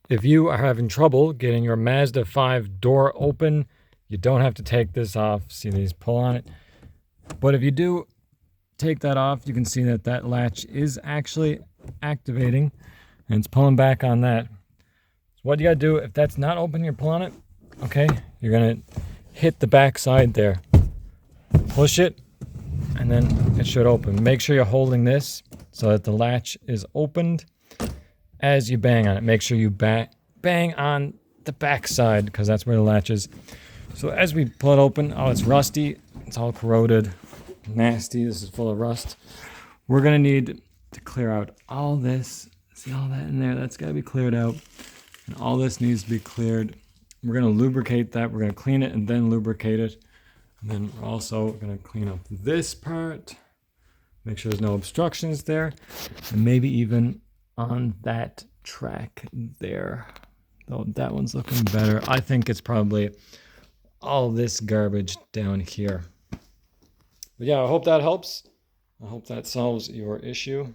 If you are having trouble getting your Mazda 5 door open, you don't have to take this off. See these pull on it. But if you do take that off, you can see that that latch is actually activating and it's pulling back on that. So what you gotta do, if that's not open, you're pulling it, okay, you're gonna hit the back side there. Push it, and then it should open. Make sure you're holding this so that the latch is opened as you bang on it. Make sure you bang on the back side because that's where the latch is. So as we pull it open, oh, it's rusty. It's all corroded, nasty. This is full of rust. We're gonna need to clear out all this. See all that in there? That's gotta be cleared out. And all this needs to be cleared. We're gonna lubricate that. We're gonna clean it and then lubricate it. And then we're also gonna clean up this part. Make sure there's no obstructions there. And maybe even on that track there. Though that one's looking better. I think it's probably all this garbage down here. But yeah, I hope that helps. I hope that solves your issue.